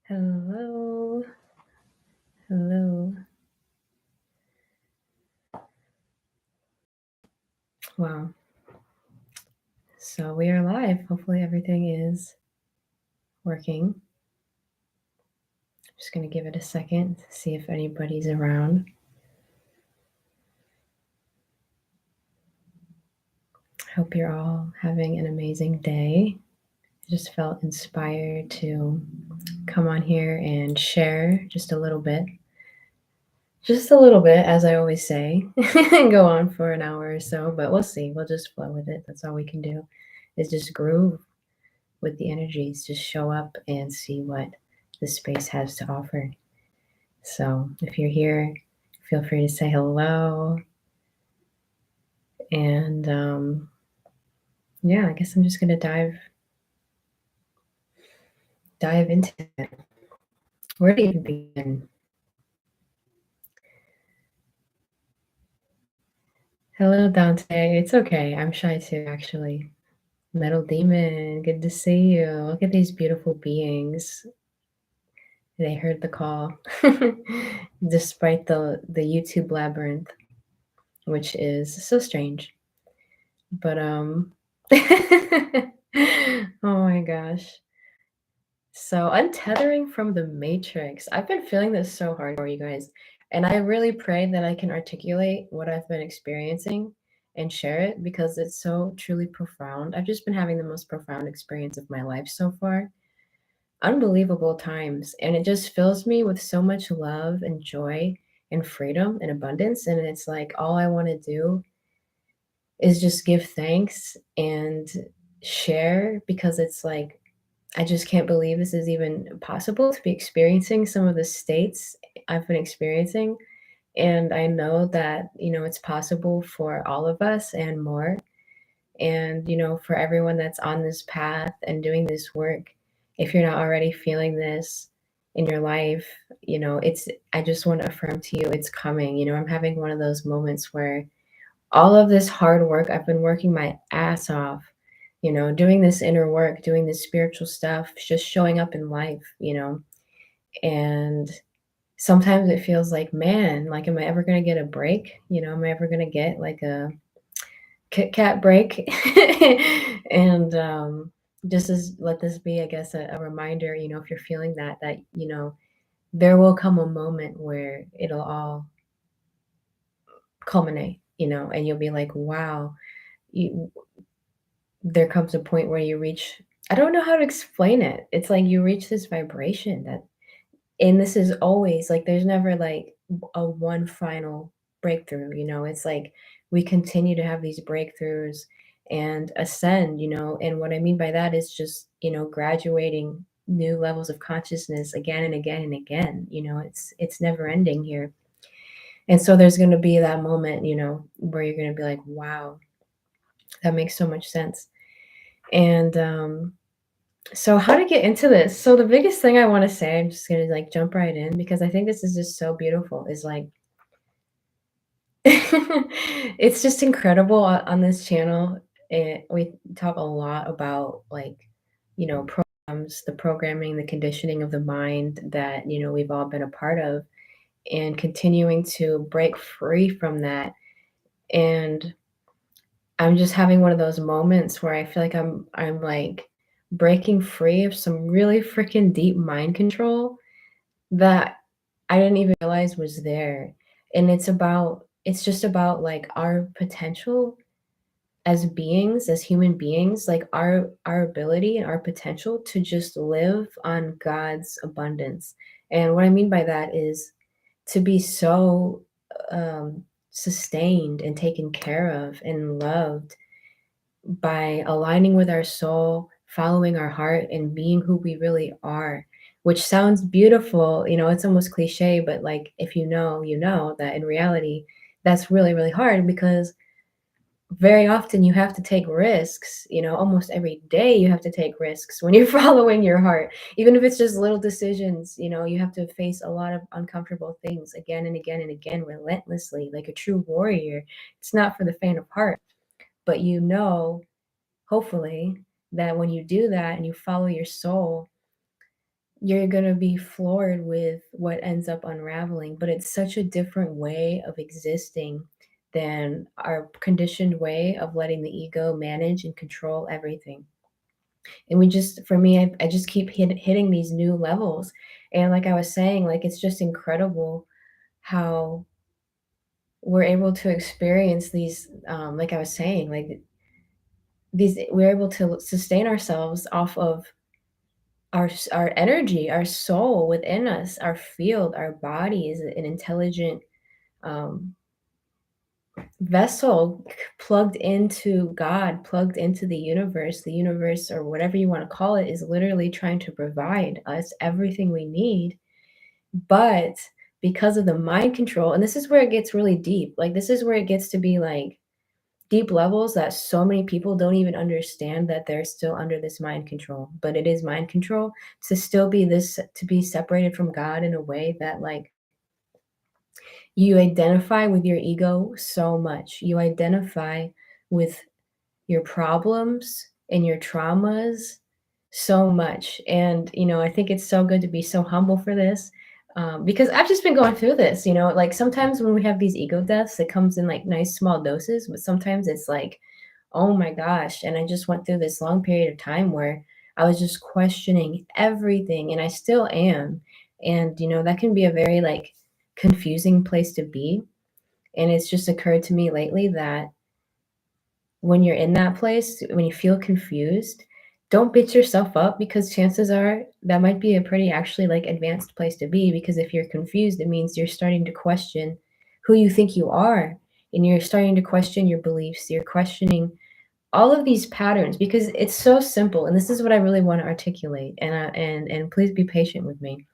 Hello. Hello. Wow. So we are live. Hopefully everything is working. I'm just going to give it a second to see if anybody's around. Hope you're all having an amazing day. I just felt inspired to come on here and share just a little bit. Just a little bit, as I always say, and go on for an hour or so, but we'll see. We'll just flow with it. That's all we can do is just groove with the energies, just show up and see what the space has to offer. So if you're here, feel free to say hello. And yeah, I guess I'm just gonna dive into it. Where do you even begin? Hello, Dante. It's okay. I'm shy too, actually. Metal Demon, good to see you. Look at these beautiful beings. They heard the call, despite the YouTube labyrinth, which is so strange. But oh my gosh. So untethering from the matrix. I've been feeling this so hard for you guys. And I really pray that I can articulate what I've been experiencing and share it because it's so truly profound. I've just been having the most profound experience of my life so far. Unbelievable times. And it just fills me with so much love and joy and freedom and abundance. And it's like all I want to do is just give thanks and share because it's like I just can't believe this is even possible to be experiencing some of the states I've been experiencing. And I know that, it's possible for all of us and more. And, for everyone that's on this path and doing this work, if you're not already feeling this in your life, I just want to affirm to you, it's coming. I'm having one of those moments where all of this hard work, I've been working my ass off, doing this inner work, doing this spiritual stuff, just showing up in life, and sometimes it feels like, man, like, am I ever going to get a break? Am I ever going to get like a Kit Kat break? And just as let this be, I guess, a reminder, if you're feeling that, there will come a moment where it'll all culminate, and you'll be like, wow, you, there comes a point where you reach, I don't know how to explain it. It's like you reach this vibration that, and this is always like, there's never like a one final breakthrough, it's like we continue to have these breakthroughs and ascend, and what I mean by that is just, graduating new levels of consciousness again and again and again, it's never ending here. And so there's going to be that moment, where you're going to be like, wow, that makes so much sense. And so how to get into this? So the biggest thing I want to say, I'm just gonna like jump right in because I think this is just so beautiful, is like it's just incredible on this channel. We talk a lot about like, programs, the programming, the conditioning of the mind that, we've all been a part of, and continuing to break free from that. And I'm just having one of those moments where I feel like I'm like breaking free of some really freaking deep mind control that I didn't even realize was there. And it's just about like our potential as beings, as human beings, like our ability and our potential to just live on God's abundance. And what I mean by that is to be so sustained and taken care of and loved by aligning with our soul, following our heart, and being who we really are, which sounds beautiful. It's almost cliche, but like, if you know that in reality, that's really, really hard because very often you have to take risks, almost every day you have to take risks when you're following your heart, even if it's just little decisions. You have to face a lot of uncomfortable things again and again and again, relentlessly, like a true warrior. It's not for the faint of heart, but hopefully, that when you do that and you follow your soul, you're gonna be floored with what ends up unraveling. But it's such a different way of existing than our conditioned way of letting the ego manage and control everything. And we just, for me, I just keep hitting these new levels. And like I was saying, like it's just incredible how we're able to experience these, like I was saying, like these, we're able to sustain ourselves off of our energy, our soul within us, our field, our body is an intelligent um, vessel plugged into God, plugged into the universe. The universe, or whatever you want to call it, is literally trying to provide us everything we need. But because of the mind control, and this is where it gets really deep, like this is where it gets to be like deep levels that so many people don't even understand that they're still under this mind control. But it is mind control to still be this, to be separated from God in a way that like you identify with your ego so much. You identify with your problems and your traumas so much. And, I think it's so good to be so humble for this. Because I've just been going through this, like sometimes when we have these ego deaths, it comes in like nice small doses, but sometimes it's like, oh my gosh. And I just went through this long period of time where I was just questioning everything, and I still am. And, that can be a very like confusing place to be. And it's just occurred to me lately that when you're in that place, when you feel confused, don't beat yourself up, because chances are that might be a pretty actually like advanced place to be. Because if you're confused, it means you're starting to question who you think you are, and you're starting to question your beliefs. You're questioning all of these patterns because it's so simple. And this is what I really want to articulate. And please be patient with me,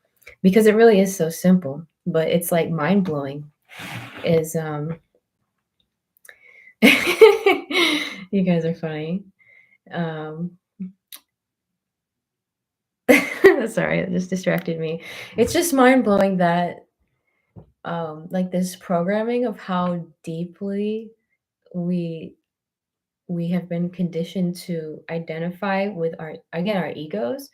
because it really is so simple, but it's like mind blowing. Is you guys are funny. Um, sorry, it just distracted me. It's just mind blowing that like this programming of how deeply we we have been conditioned to identify with our, again, our egos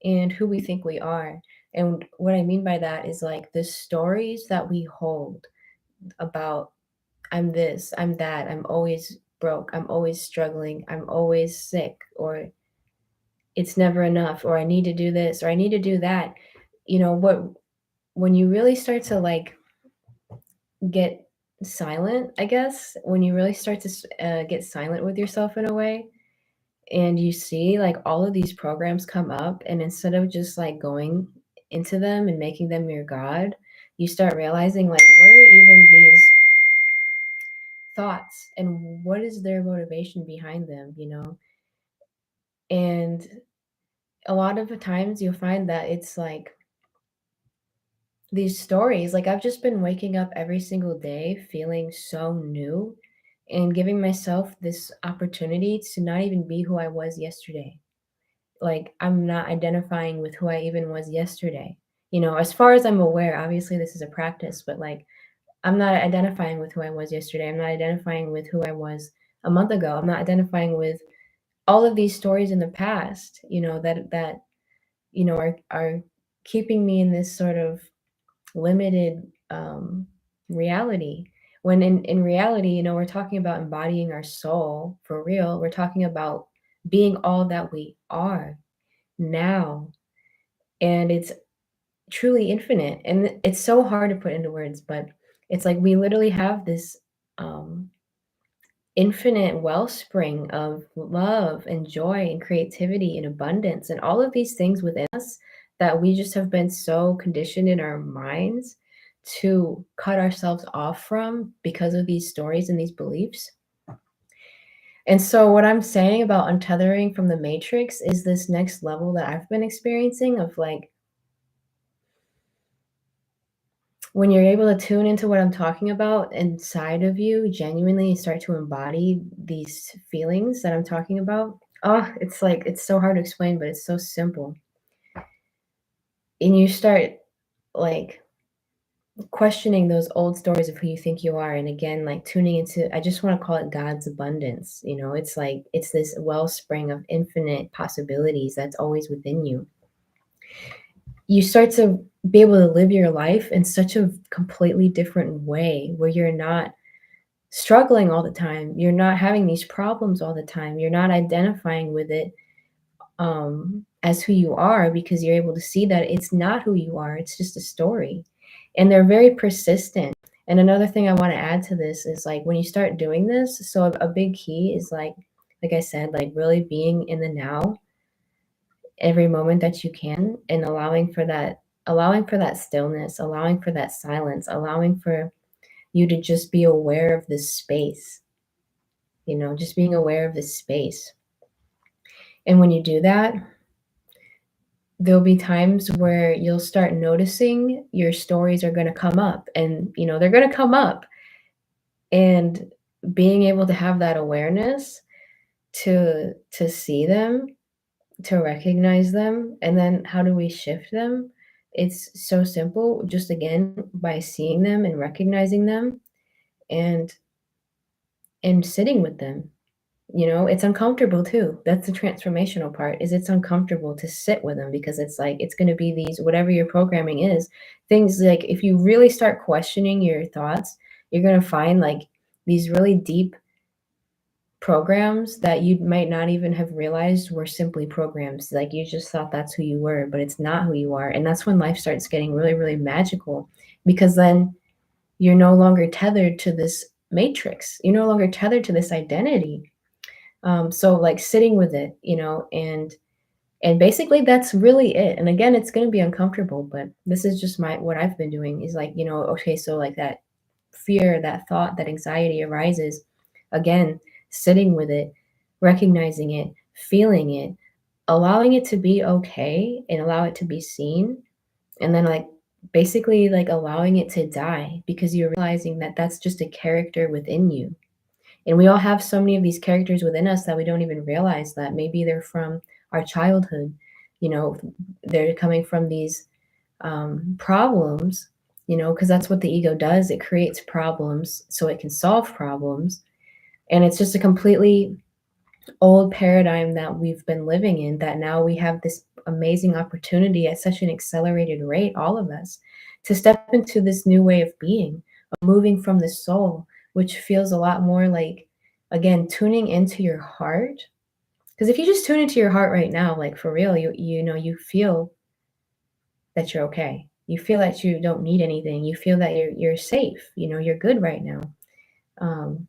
and who we think we are. And what I mean by that is like the stories that we hold about, I'm this, I'm that, I'm always broke, I'm always struggling, I'm always sick, or it's never enough, or I need to do this, or I need to do that. What, when you really start to like get silent, I guess, when you really start to get silent with yourself in a way, and you see like all of these programs come up, and instead of just like going into them and making them your God, you start realizing like, what are even these thoughts, and what is their motivation behind them, and a lot of the times you'll find that it's like these stories, like I've just been waking up every single day feeling so new, and giving myself this opportunity to not even be who I was yesterday. Like I'm not identifying with who I even was yesterday. As far as I'm aware, obviously this is a practice, but like I'm not identifying with who I was yesterday. I'm not identifying with who I was a month ago. I'm not identifying with all of these stories in the past, that are keeping me in this sort of limited reality. When in reality, we're talking about embodying our soul for real. We're talking about being all that we are now. And it's truly infinite. And it's so hard to put into words, but it's like we literally have this um, infinite wellspring of love and joy and creativity and abundance and all of these things within us that we just have been so conditioned in our minds to cut ourselves off from because of these stories and these beliefs. And so, what I'm saying about untethering from the matrix is this next level that I've been experiencing of like, when you're able to tune into what I'm talking about inside of you, genuinely start to embody these feelings that I'm talking about. Oh, it's like, it's so hard to explain, but it's so simple. And you start like questioning those old stories of who you think you are. And again, like tuning into, I just want to call it God's abundance. It's like, it's this wellspring of infinite possibilities that's always within you. you start to be able to live your life in such a completely different way where you're not struggling all the time. You're not having these problems all the time. You're not identifying with it as who you are because you're able to see that it's not who you are. It's just a story. And they're very persistent. And another thing I want to add to this is like when you start doing this, so a big key is like I said, like really being in the now every moment that you can and allowing for that stillness, allowing for that silence, allowing for you to just be aware of this space, just being aware of this space. And when you do that, there'll be times where you'll start noticing your stories are going to come up and they're going to come up, and being able to have that awareness to see them, to recognize them, and then how do we shift them? It's so simple, just again by seeing them and recognizing them and sitting with them. It's uncomfortable too. That's the transformational part, is it's uncomfortable to sit with them because it's like it's going to be these whatever your programming is, things like if you really start questioning your thoughts, you're going to find like these really deep programs that you might not even have realized were simply programs. Like you just thought that's who you were, but it's not who you are. And that's when life starts getting really, really magical, because then you're no longer tethered to this matrix. You're no longer tethered to this identity. So like sitting with it, and basically that's really it. And again, it's going to be uncomfortable, but this is just what I've been doing is like, okay, so like that fear, that thought, that anxiety arises, again, sitting with it, recognizing it, feeling it, allowing it to be okay and allow it to be seen. And then like basically like allowing it to die, because you're realizing that that's just a character within you. And we all have so many of these characters within us that we don't even realize that maybe they're from our childhood. You know, they're coming from these problems, because that's what the ego does. It creates problems so it can solve problems. And it's just a completely old paradigm that we've been living in, that now we have this amazing opportunity at such an accelerated rate, all of us, to step into this new way of being, of moving from the soul, which feels a lot more like, again, tuning into your heart. Because if you just tune into your heart right now, like for real, you feel that you're okay. You feel that you don't need anything. You feel that you're safe. You're good right now. Um,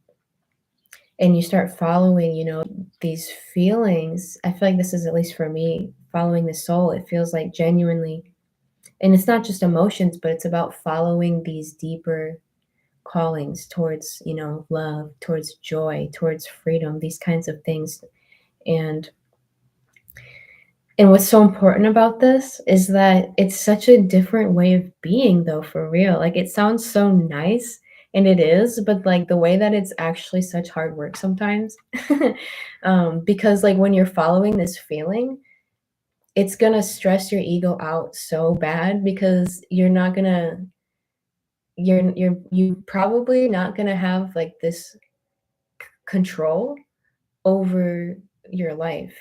and you start following, these feelings. I feel like this is, at least for me, following the soul. It feels like genuinely, and it's not just emotions, but it's about following these deeper callings towards, love, towards joy, towards freedom, these kinds of things. And what's so important about this is that it's such a different way of being, though, for real. Like, it sounds so nice, and it is, but like the way that it's actually such hard work sometimes. Because like when you're following this feeling, it's gonna stress your ego out so bad, because you're not gonna you probably not gonna have like this control over your life.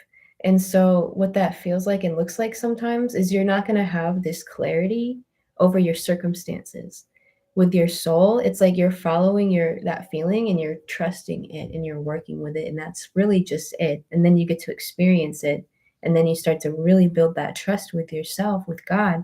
And so what that feels like and looks like sometimes is you're not going to have this clarity over your circumstances. With your soul, it's like you're following that feeling and you're trusting it and you're working with it, and that's really just it. And then you get to experience it, and then you start to really build that trust with yourself, with God.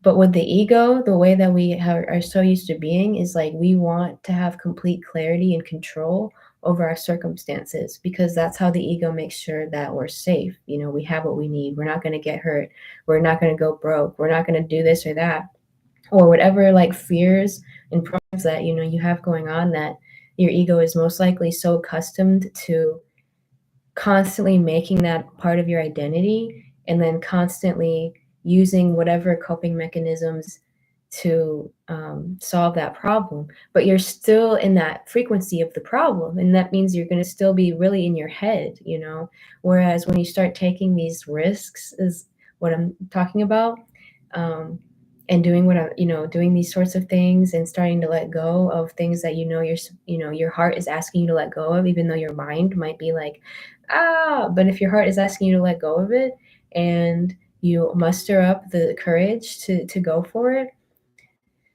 But with the ego, the way that we are so used to being is like we want to have complete clarity and control over our circumstances, because that's how the ego makes sure that we're safe. We have what we need. We're not going to get hurt. We're not going to go broke. We're not going to do this or that, or whatever like fears and problems that you have going on, that your ego is most likely so accustomed to constantly making that part of your identity, and then constantly using whatever coping mechanisms to solve that problem. But you're still in that frequency of the problem, and that means you're going to still be really in your head. Whereas when you start taking these risks, is what I'm talking about, and doing doing these sorts of things, and starting to let go of things that your heart is asking you to let go of, even though your mind might be like, but if your heart is asking you to let go of it, and you muster up the courage to go for it,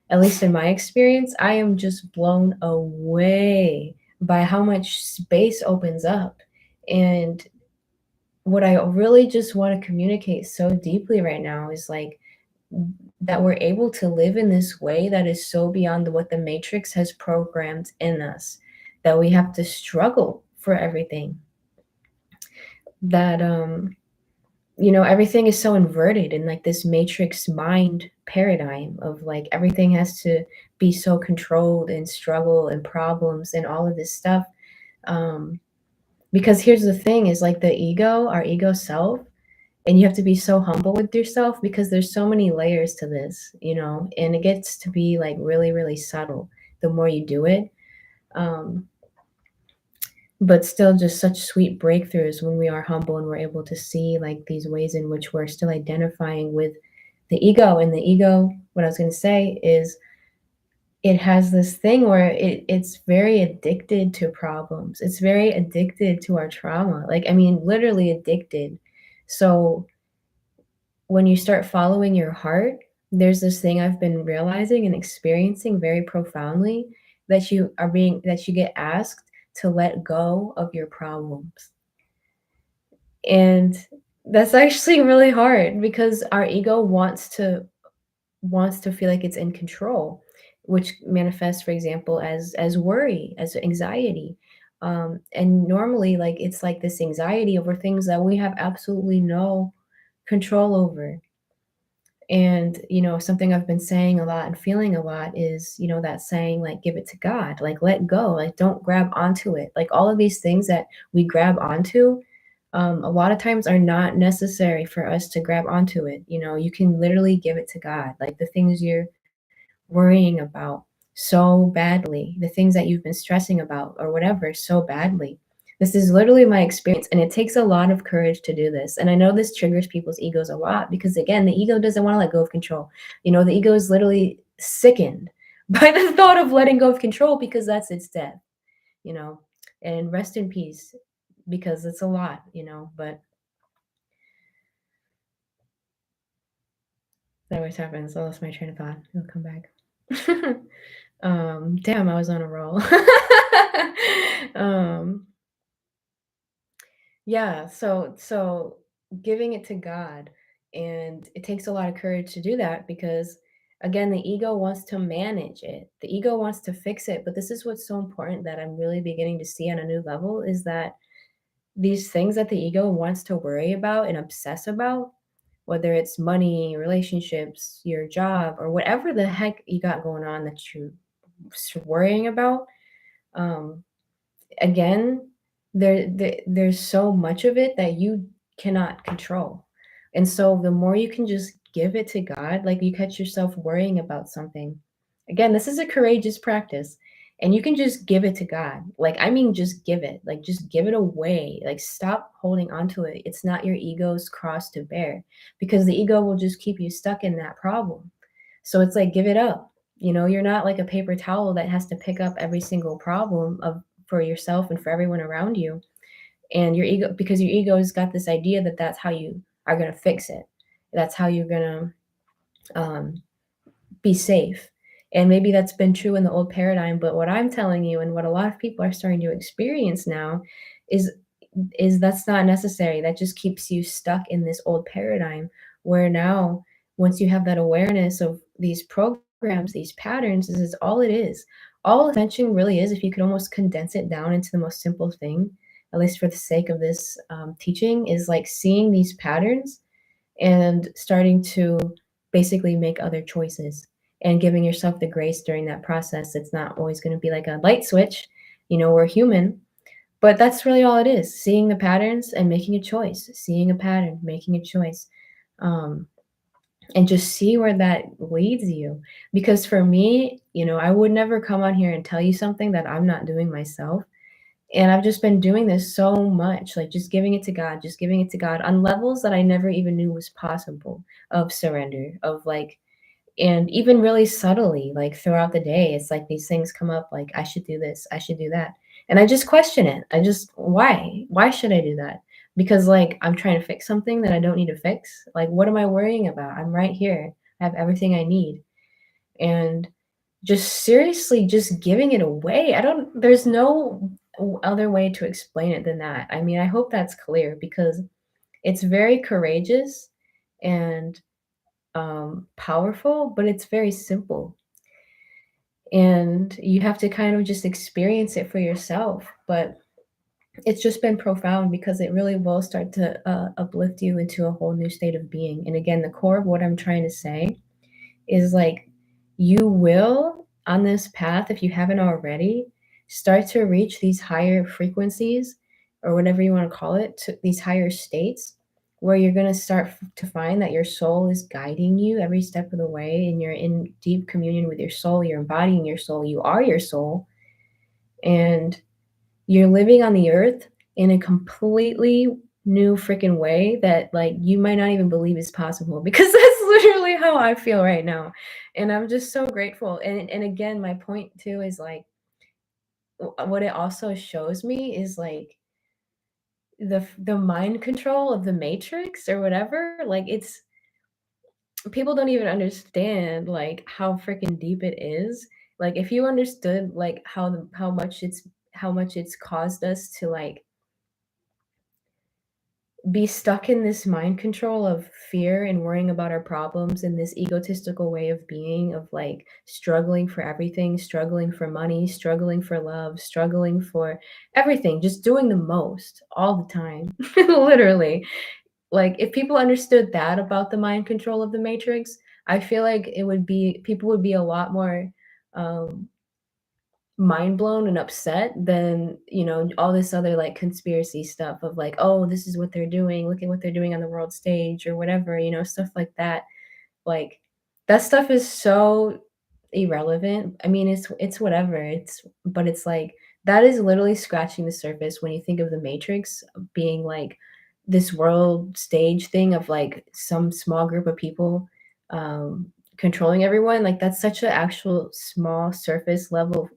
at least in my experience, I am just blown away by how much space opens up. And what I really just want to communicate so deeply right now is like that we're able to live in this way that is so beyond what the matrix has programmed in us, that we have to struggle for everything, that everything is so inverted in like this matrix mind paradigm of like everything has to be so controlled and struggle and problems and all of this stuff. um because here's the thing is like the ego, our ego self, and you have to be so humble with yourself because there's so many layers to this, and it gets to be like really really subtle the more you do it. um but still just such sweet breakthroughs when we are humble and we're able to see like these ways in which we're still identifying with the ego. And the ego, what I was going to say is, it has this thing where it's very addicted to problems, it's very addicted to our trauma, like I mean literally addicted. So when you start following your heart, there's this thing I've been realizing and experiencing very profoundly, that you get asked to let go of your problems. And that's actually really hard because our ego wants to feel like it's in control, which manifests, for example, as worry, as anxiety. And normally, like it's like this anxiety over things that we have absolutely no control over. And something I've been saying a lot and feeling a lot is, that saying like give it to God, like let go, like don't grab onto it. Like all of these things that we grab onto, a lot of times are not necessary for us to grab onto it. You can literally give it to God, like the things you're worrying about so badly, the things that you've been stressing about or whatever so badly. This is literally my experience, and it takes a lot of courage to do this. And I know this triggers people's egos a lot because, again, the ego doesn't want to let go of control. The ego is literally sickened by the thought of letting go of control because that's its death, you know. And rest in peace because it's a lot. But that always happens. I lost my train of thought. It'll come back. Damn, I was on a roll. um, yeah, so giving it to God, and it takes a lot of courage to do that because again, the ego wants to manage it. The ego wants to fix it, but this is what's so important that I'm really beginning to see on a new level is that these things that the ego wants to worry about and obsess about, whether it's money, relationships, your job, or whatever the heck you got going on that you're worrying about, um, again, there's so much of it that you cannot control. And so the more you can just give it to God, like you catch yourself worrying about something. Again, this is a courageous practice. And you can just give it to God. Like, I mean, just give it. Like, just give it away. Like, stop holding on to it. It's not your ego's cross to bear because the ego will just keep you stuck in that problem. So it's like, give it up. You're not like a paper towel that has to pick up every single problem of for yourself and for everyone around you. And your ego, because your ego has got this idea that that's how you are going to fix it. That's how you're going to be safe. And maybe that's been true in the old paradigm, but what I'm telling you and what a lot of people are starting to experience now is that's not necessary. That just keeps you stuck in this old paradigm where now once you have that awareness of these programs, these patterns, this is all it is. All attention really is, if you could almost condense it down into the most simple thing, at least for the sake of this teaching, is like seeing these patterns and starting to basically make other choices and giving yourself the grace during that process. It's not always going to be like a light switch. We're human, but that's really all it is, seeing the patterns and making a choice, seeing a pattern, making a choice. Um, and just see where that leads you. Because for me, I would never come on here and tell you something that I'm not doing myself. And I've just been doing this so much, like just giving it to God, just giving it to God on levels that I never even knew was possible, of surrender, of like, and even really subtly, like throughout the day, it's like these things come up like, I should do this, I should do that. And I just question it. Why? Why should I do that? because like I'm trying to fix something that I don't need to fix. Like, what am I worrying about? I'm right here. I have everything I need. And just seriously just giving it away. I don't there's no other way to explain it than that. I mean, I hope that's clear because it's very courageous and powerful, but it's very simple. And you have to kind of just experience it for yourself. But it's just been profound because it really will start to uplift you into a whole new state of being. And again, the core of what I'm trying to say is like you will on this path, if you haven't already, start to reach these higher frequencies or whatever you want to call it, to these higher states where you're going to start to find that your soul is guiding you every step of the way and you're in deep communion with your soul, you're embodying your soul, you are your soul, and you're living on the earth in a completely new freaking way that like you might not even believe is possible because that's literally how I feel right now. And I'm just so grateful. And again, my point too is like what it also shows me is like the mind control of the matrix or whatever. Like it's people don't even understand like how freaking deep it is. Like if you understood like how much it's caused us to like be stuck in this mind control of fear and worrying about our problems in this egotistical way of being of like struggling for everything, struggling for money, struggling for love, struggling for everything, just doing the most all the time. Literally. Like if people understood that about the mind control of the matrix, I feel like it would be people would be a lot more um mind blown and upset than all this other like conspiracy stuff of like, oh, this is what they're doing, look at what they're doing on the world stage or whatever, stuff like that. Like that stuff is so irrelevant. I mean, it's whatever, but it's like that is literally scratching the surface when you think of the matrix being like this world stage thing of like some small group of people controlling everyone. Like that's such an actual small surface level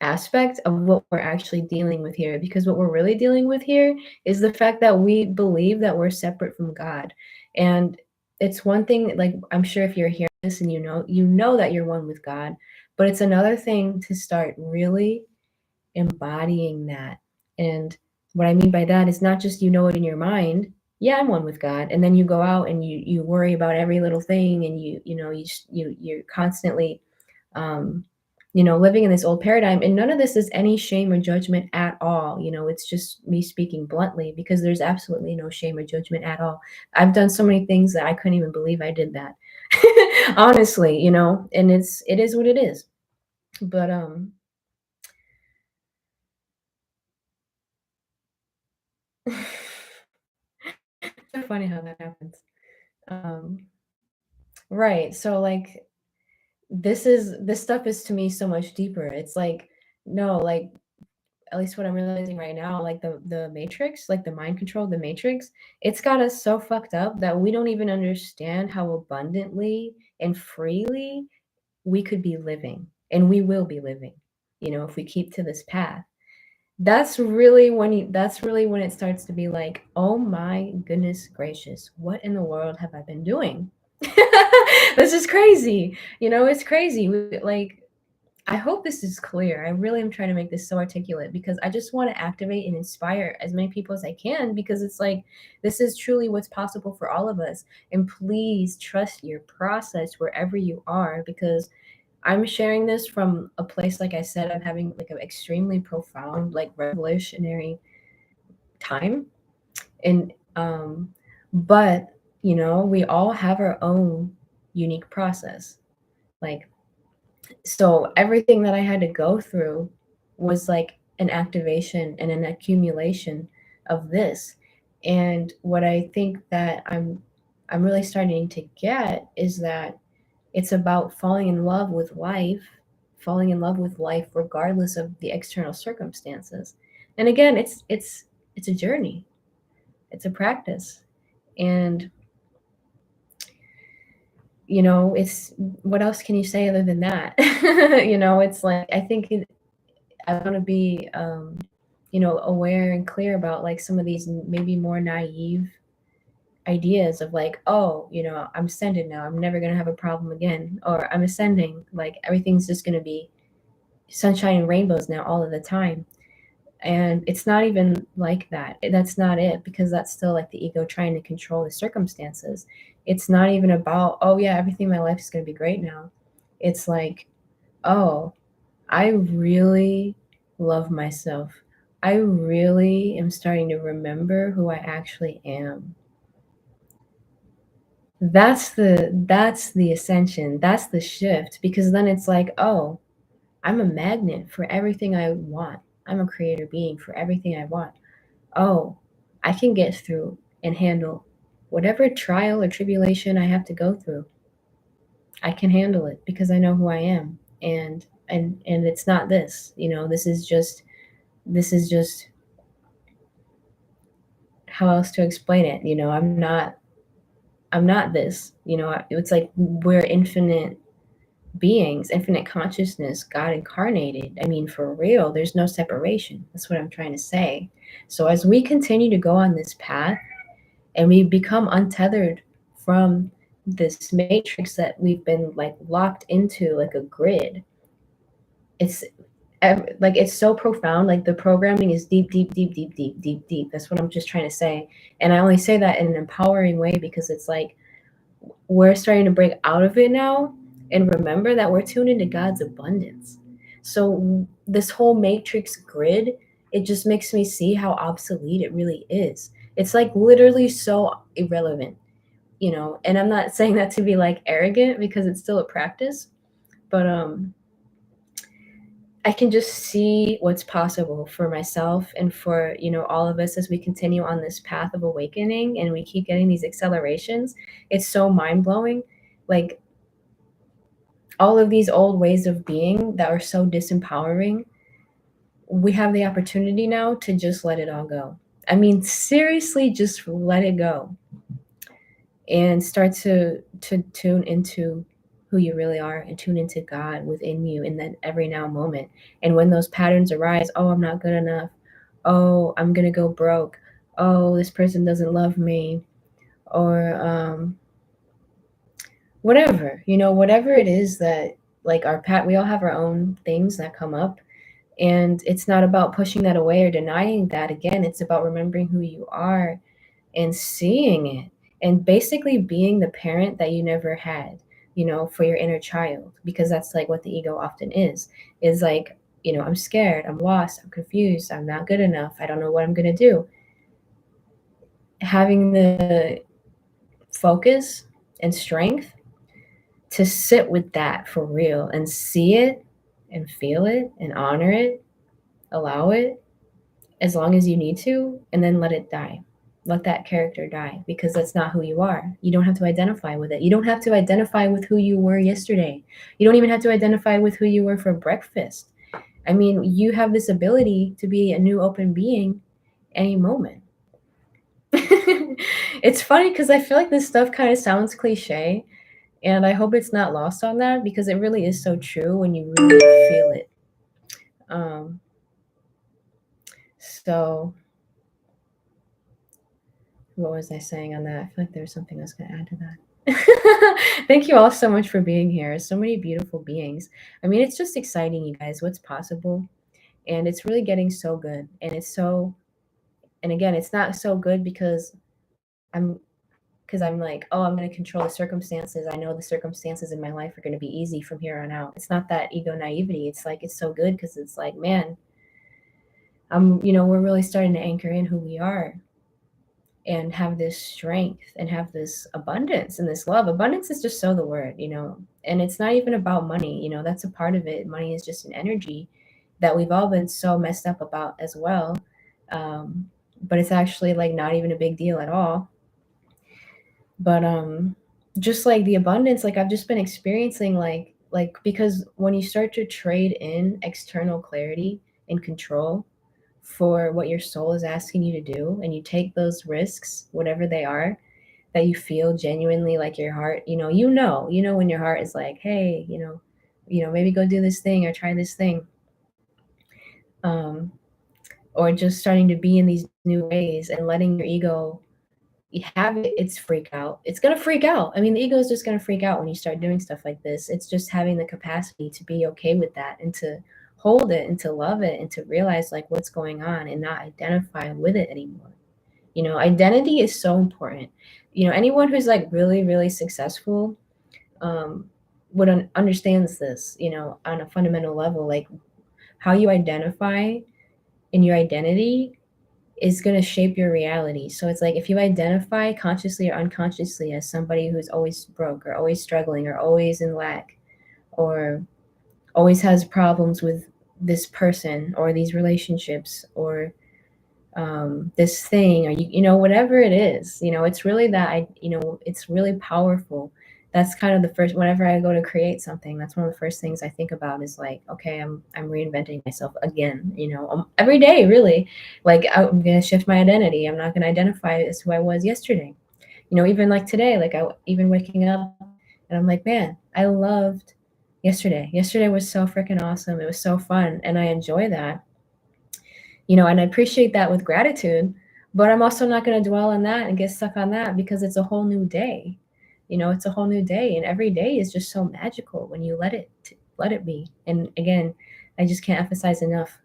aspect of what we're actually dealing with here, because what we're really dealing with here is the fact that we believe that we're separate from God. And it's one thing, like I'm sure if you're hearing this and you know that you're one with God, but it's another thing to start really embodying that. And what I mean by that is not just it in your mind, yeah, I'm one with God, and then you go out and you worry about every little thing, and you're constantly um, living in this old paradigm. And none of this is any shame or judgment at all. It's just me speaking bluntly because there's absolutely no shame or judgment at all. I've done so many things that I couldn't even believe I did that. Honestly, and it is what it is. But it's so funny how that happens. Um, right. So like this stuff is to me so much deeper. It's like no, like at least what I'm realizing right now, like the matrix, like the mind control, the matrix, it's got us so fucked up that we don't even understand how abundantly and freely we could be living, and we will be living, if we keep to this path. That's really when it starts to be like, oh my goodness gracious, what in the world have I been doing? This is crazy. It's crazy. Like I hope this is clear. I really am trying to make this so articulate because I just want to activate and inspire as many people as I can, because it's like this is truly what's possible for all of us. And please trust your process wherever you are, because I'm sharing this from a place, like I said, I'm having like an extremely profound, like revolutionary time. And but we all have our own unique process. Like so everything that I had to go through was like an activation and an accumulation of this. And what I think that I'm really starting to get is that it's about falling in love with life, falling in love with life regardless of the external circumstances. And again, it's a journey. It's a practice. And it's what else can you say other than that? It's like I think I want to be aware and clear about like some of these maybe more naive ideas of like, oh, I'm ascended now, I'm never going to have a problem again, or I'm ascending, like everything's just going to be sunshine and rainbows now all of the time. And it's not even like that. That's not it, because that's still like the ego trying to control the circumstances. It's not even about, oh yeah, everything in my life is going to be great now. It's like, oh, I really love myself. I really am starting to remember who I actually am. That's the ascension. That's the shift, because then it's like, oh, I'm a magnet for everything I want. I'm a creator being for everything I want. Oh, I can get through and handle whatever trial or tribulation I have to go through. I can handle it because I know who I am. And it's not this, this is just how else to explain it. I'm not this. It's like we're infinite beings, infinite consciousness, God incarnated. I mean, for real, there's no separation. That's what I'm trying to say. So as we continue to go on this path and we become untethered from this matrix that we've been like locked into, like a grid, it's like it's so profound. Like the programming is deep, deep, deep, deep, deep, deep, deep. That's what I'm just trying to say. And I only say that in an empowering way because it's like we're starting to break out of it now and remember that we're tuned into God's abundance. So this whole matrix grid, it just makes me see how obsolete it really is. It's like literally so irrelevant, and I'm not saying that to be like arrogant because it's still a practice, but I can just see what's possible for myself and for, all of us as we continue on this path of awakening and we keep getting these accelerations. It's so mind-blowing. Like all of these old ways of being that are so disempowering, we have the opportunity now to just let it all go. I mean, seriously, just let it go and start to tune into who you really are and tune into God within you in that every now moment. And when those patterns arise, oh, I'm not good enough. Oh, I'm going to go broke. Oh, this person doesn't love me. Or whatever it is that like we all have our own things that come up. And it's not about pushing that away or denying that. Again, it's about remembering who you are and seeing it and basically being the parent that you never had, for your inner child, because that's like what the ego often is like, I'm scared, I'm lost, I'm confused, I'm not good enough, I don't know what I'm going to do. Having the focus and strength to sit with that for real and see it and feel it and honor it, allow it as long as you need to, and then let it die. Let that character die, because that's not who you are. You don't have to identify with it. You don't have to identify with who you were yesterday. You don't even have to identify with who you were for breakfast. I mean, you have this ability to be a new open being any moment. It's funny because I feel like this stuff kind of sounds cliche, and I hope it's not lost on that because it really is so true when you really feel it. So what was I saying on that? I feel like there was something I was going to add to that. Thank you all so much for being here. So many beautiful beings. I mean, it's just exciting, you guys, what's possible. And it's really getting so good. And again, it's not so good because I'm like, oh, I'm going to control the circumstances. I know the circumstances in my life are going to be easy from here on out. It's not that ego naivety. It's like, it's so good because it's like, man, we're really starting to anchor in who we are and have this strength and have this abundance and this love. Abundance is just so the word, and it's not even about money, that's a part of it. Money is just an energy that we've all been so messed up about as well. But it's actually like not even a big deal at all. But just like the abundance, like I've just been experiencing like because when you start to trade in external clarity and control for what your soul is asking you to do, and you take those risks, whatever they are, that you feel genuinely like your heart, when your heart is like, hey, maybe go do this thing or try this thing. or just starting to be in these new ways and letting your ego have its freak out. It's gonna freak out. I mean, the ego is just gonna freak out when you start doing stuff like this. It's just having the capacity to be okay with that and to hold it and to love it and to realize like what's going on and not identify with it anymore. Identity is so important. Anyone who's like really, really successful um, understands this, on a fundamental level, like how you identify in your identity is going to shape your reality. So it's like if you identify consciously or unconsciously as somebody who's always broke or always struggling or always in lack or always has problems with this person or these relationships or this thing or whatever it is, it's really that it's really powerful. That's kind of the first, whenever I go to create something, that's one of the first things I think about is like, okay, I'm reinventing myself again, every day, really. Like I'm gonna shift my identity. I'm not gonna identify as who I was yesterday. Even like today, like I even waking up and I'm like, man, I loved yesterday was so freaking awesome. It was so fun and I enjoy that, and I appreciate that with gratitude, but I'm also not going to dwell on that and get stuck on that because it's a whole new day. It's a whole new day, and every day is just so magical when you let it be. And again, I just can't emphasize enough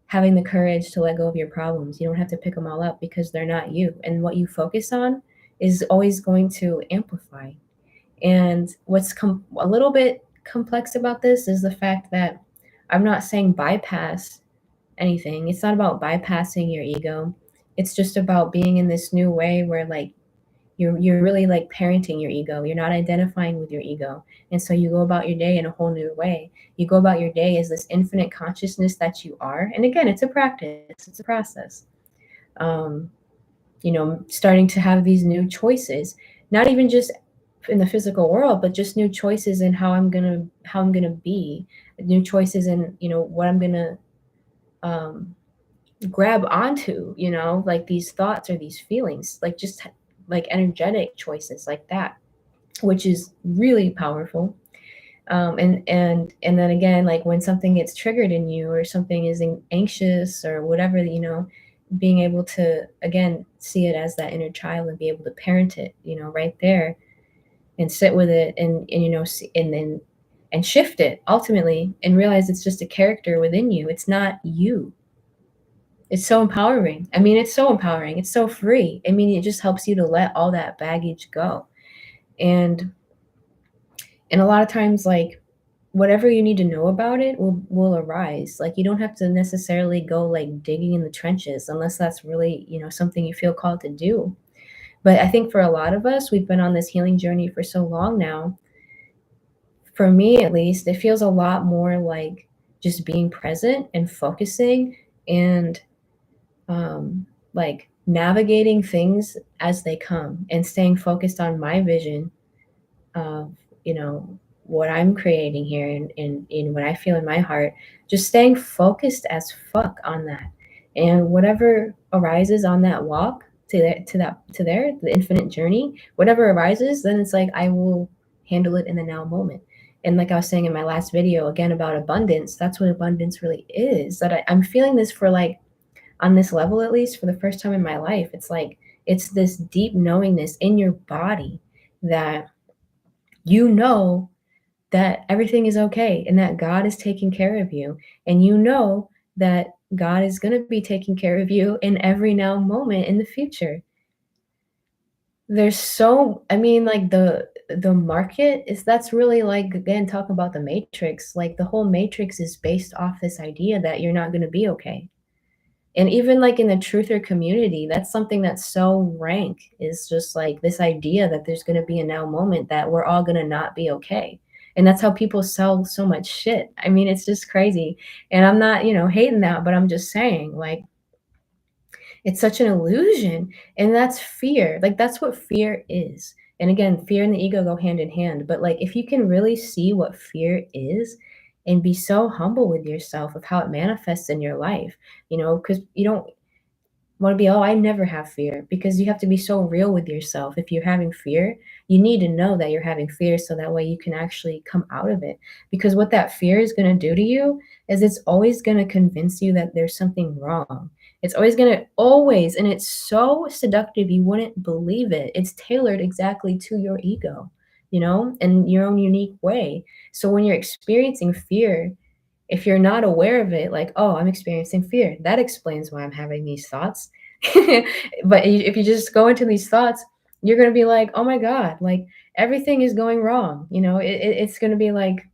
having the courage to let go of your problems. You don't have to pick them all up because they're not you, and what you focus on is always going to amplify. And what's a little bit complex about this is the fact that I'm not saying bypass anything. It's not about bypassing your ego. It's just about being in this new way where like you're really like parenting your ego. You're not identifying with your ego. And so you go about your day in a whole new way. You go about your day as this infinite consciousness that you are. And again, it's a practice, it's a process. Um, Starting to have these new choices, not even just in the physical world, but just new choices in how I'm gonna be, new choices in, what I'm gonna um grab onto, like these thoughts or these feelings, like just like energetic choices like that, which is really powerful. And then again, like when something gets triggered in you or something is anxious or whatever, being able to again see it as that inner child and be able to parent it, right there and sit with it and and then and shift it ultimately and realize it's just a character within you. It's not you. It's so empowering. I mean, it's so empowering. It's so free. I mean, it just helps you to let all that baggage go. And and a lot of times like whatever you need to know about it will arise. Like you don't have to necessarily go like digging in the trenches unless that's really, something you feel called to do. But I think for a lot of us, we've been on this healing journey for so long now. For me at least, it feels a lot more like just being present and focusing and like navigating things as they come and staying focused on my vision of what I'm creating here and in what I feel in my heart, just staying focused as fuck on that. And whatever arises on that walk to the infinite journey, whatever arises, then it's like I will handle it in the now moment. And like I was saying in my last video again about abundance, that's what abundance really is. That I'm feeling this for like on this level, at least for the first time in my life. It's like it's this deep knowingness in your body that you know that everything is okay and that God is taking care of you, and that God is going to be taking care of you in every now moment in the future. There's so, I mean, like the market is, that's really like again talking about the matrix. Like the whole matrix is based off this idea that you're not going to be okay. And even like in the truther community, that's something that's so rank, is just like this idea that there's going to be a now moment that we're all going to not be okay. And that's how people sell so much shit. I mean, it's just crazy. And I'm not, hating that, but I'm just saying like it's such an illusion. And that's fear. Like that's what fear is. And again, fear and the ego go hand in hand. But like if you can really see what fear is and be so humble with yourself of how it manifests in your life, because you don't want to be, oh, I never have fear, because you have to be so real with yourself. If you're having fear, you need to know that you're having fear so that way you can actually come out of it. Because what that fear is going to do to you is it's always going to convince you that there's something wrong. It's always gonna always, and it's so seductive, you wouldn't believe it. It's tailored exactly to your ego, in your own unique way. So when you're experiencing fear, if you're not aware of it, like, "Oh, I'm experiencing fear. That explains why I'm having these thoughts." But if you just go into these thoughts, you're gonna be like, "Oh my god, like, everything is going wrong." It's gonna be like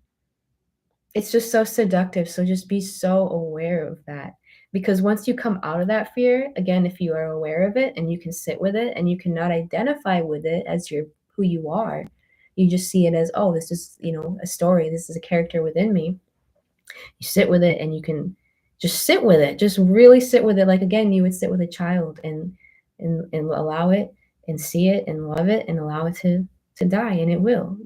it's just so seductive, so just be so aware of that. Because once you come out of that fear, again, if you are aware of it and you can sit with it and you cannot identify with it as who you are, you just see it as, "Oh, this is, a story. This is a character within me." You sit with it and you can just sit with it, just really sit with it, like, again, you would sit with a child and allow it and see it and love it and allow it to die, and it will.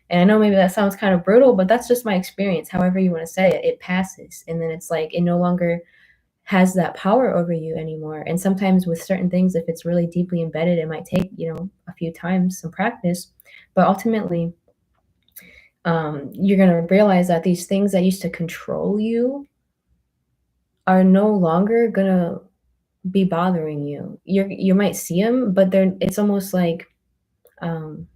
And I know maybe that sounds kind of brutal, but that's just my experience. However you want to say it, it passes, and then it's like it no longer has that power over you anymore. And sometimes with certain things, if it's really deeply embedded, it might take a few times, some practice, but ultimately you're going to realize that these things that used to control you are no longer going to be bothering you. You might see them, but it's almost like um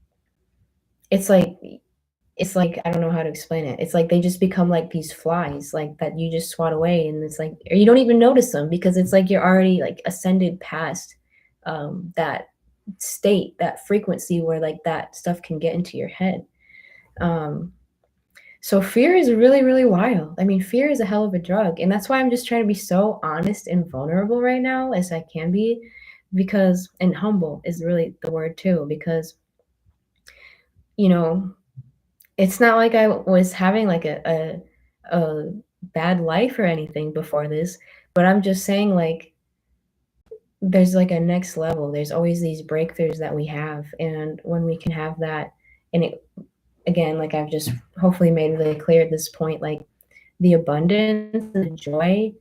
it's like I don't know how to explain it. It's like they just become like these flies like that you just swat away, and it's like, or you don't even notice them because it's like you're already like ascended past that state, that frequency where like that stuff can get into your head. Um So fear is really, really wild. I mean, fear is a hell of a drug. And that's why I'm just trying to be so honest and vulnerable right now as I can be, because, and humble is really the word too, because, you know, it's not like I was having like a bad life or anything before this, but I'm just saying, like, there's like a next level. There's always these breakthroughs that we have. And when we can have that, and it, again, like I've just hopefully made really clear at this point, like, the abundance, the joy,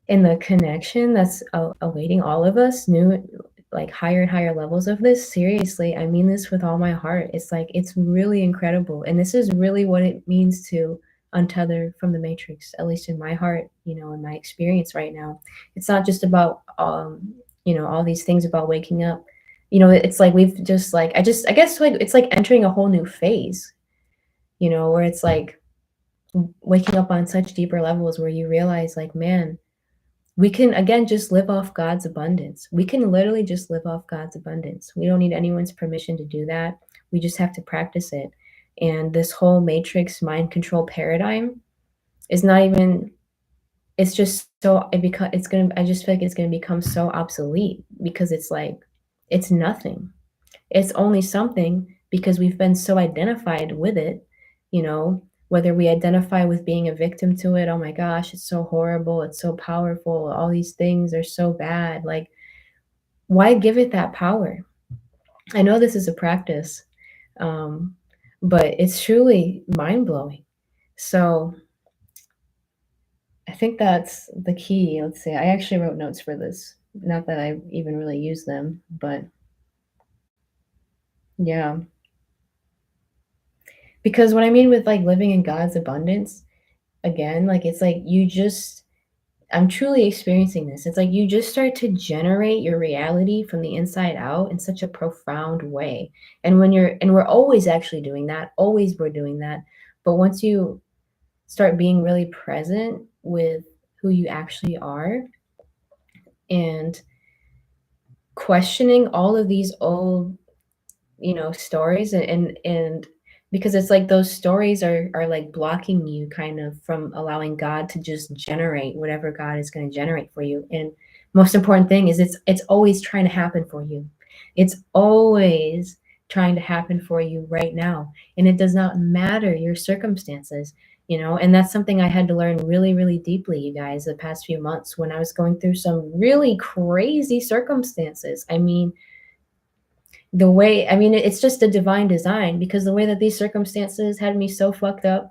and the connection that's awaiting all of us, new, like higher and higher levels of this. Seriously, I mean this with all my heart. It's like, it's really incredible. And this is really what it means to untether from the matrix, at least in my heart, in my experience right now. It's not just about, all these things about waking up. It's like we've just like, I guess like it's like entering a whole new phase, where it's like waking up on such deeper levels where you realize, like, man, we can again just live off God's abundance. We can literally just live off God's abundance. We don't need anyone's permission to do that. We just have to practice it. And this whole matrix mind control paradigm is not even, it's just so it's gonna, I just feel like it's gonna become so obsolete because it's like it's nothing. It's only something because we've been so identified with it, whether we identify with being a victim to it, oh my gosh, it's so horrible, it's so powerful, all these things are so bad. Like, why give it that power? I know this is a practice, um, but it's truly mind blowing. So I think that's the key. Let's see, I actually wrote notes for this. Not that I even really use them, but yeah. Because what I mean with like living in God's abundance, again, like it's like you just, I'm truly experiencing this. It's like you just start to generate your reality from the inside out in such a profound way. And we're always actually doing that, always we're doing that. But once you start being really present with who you actually are and questioning all of these old, stories, and because it's like those stories are like blocking you kind of from allowing God to just generate whatever God is going to generate for you. And most important thing is it's always trying to happen for you. It's always trying to happen for you right now, and it does not matter your circumstances. And that's something I had to learn really, really deeply, you guys, the past few months when I was going through some really crazy circumstances. I mean, it's just a divine design, because the way that these circumstances had me so fucked up,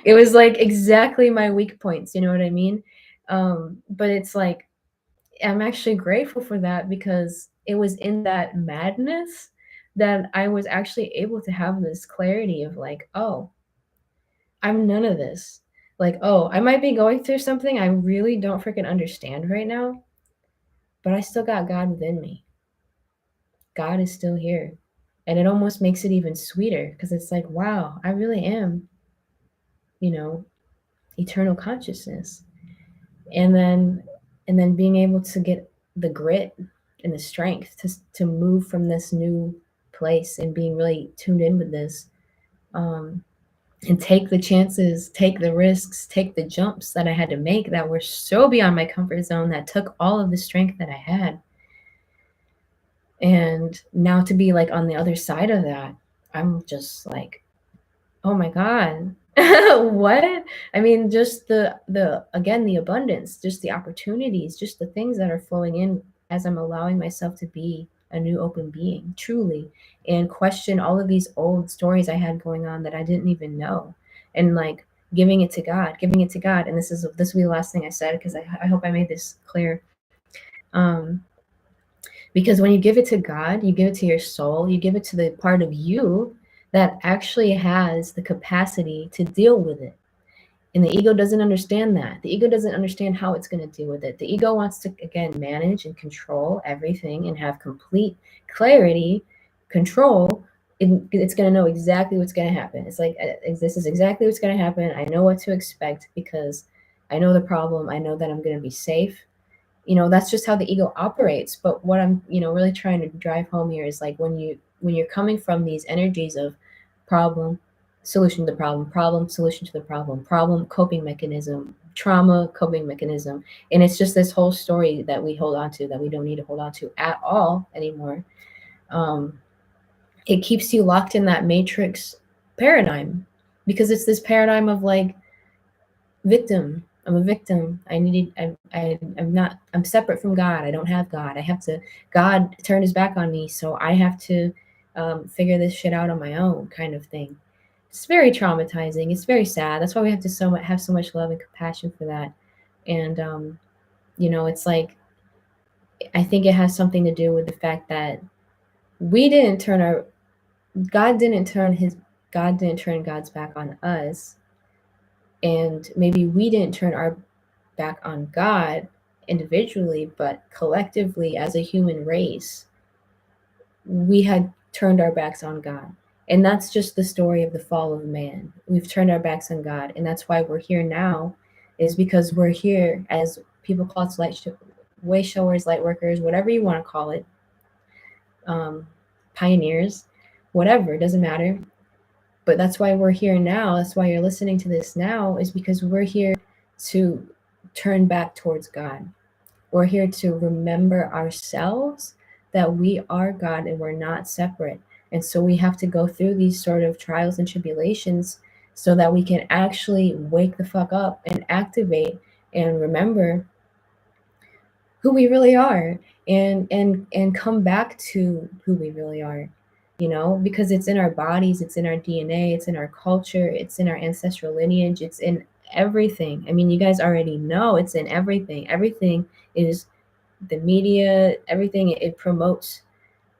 it was like exactly my weak points, you know what I mean? But it's like, I'm actually grateful for that, because it was in that madness that I was actually able to have this clarity of like, oh, I'm none of this. Like, oh, I might be going through something I really don't freaking understand right now, but I still got God within me. God is still here. And it almost makes it even sweeter because it's like, wow, I really am, you know, eternal consciousness. And then being able to get the grit and the strength to move from this new place and being really tuned in with this, and take the chances, take the risks, take the jumps that I had to make that were so beyond my comfort zone, that took all of the strength that I had. And now to be like on the other side of that, I'm just like, oh my God. What? I mean, just the again, the abundance, just the opportunities, just the things that are flowing in as I'm allowing myself to be a new open being, truly, and question all of these old stories I had going on that I didn't even know. And like giving it to God, giving it to God. And this will be the last thing I said, because I hope I made this clear. Um, because when you give it to God, you give it to your soul, you give it to the part of you that actually has the capacity to deal with it. And the ego doesn't understand that. The ego doesn't understand how it's going to deal with it. The ego wants to, again, manage and control everything and have complete clarity, control. It's going to know exactly what's going to happen. It's like, this is exactly what's going to happen. I know what to expect because I know the problem. I know that I'm going to be safe. That's just how the ego operates. But what I'm really trying to drive home here is like, when you're coming from these energies of problem, solution to the problem, solution to the problem, coping mechanism, trauma, coping mechanism, and it's just this whole story that we hold on to that we don't need to hold on to at all anymore. um, it keeps you locked in that matrix paradigm, because it's this paradigm of like, victim. I'm a victim. I'm separate from God. I don't have God. I have to, God turned his back on me, so I have to figure this shit out on my own, kind of thing. It's very traumatizing. It's very sad. That's why we have to have so much love and compassion for that. And it's like, I think it has something to do with the fact that we didn't turn our God didn't turn his God didn't turn God's back on us, and maybe we didn't turn our back on God individually, but collectively as a human race, we had turned our backs on God. And that's just the story of the fall of man. We've turned our backs on God. And that's why we're here now, is because we're here as people call us way showers, light workers, whatever you want to call it, um, pioneers, whatever, it doesn't matter. But that's why we're here now. That's why you're listening to this now, is because we're here to turn back towards God. We're here to remember ourselves, that we are God and we're not separate. And so we have to go through these sort of trials and tribulations so that we can actually wake the fuck up and activate and remember who we really are, and come back to who we really are, because it's in our bodies, it's in our DNA, it's in our culture, it's in our ancestral lineage, it's in everything. I mean, you guys already know it's in everything. Everything is the media, everything it promotes,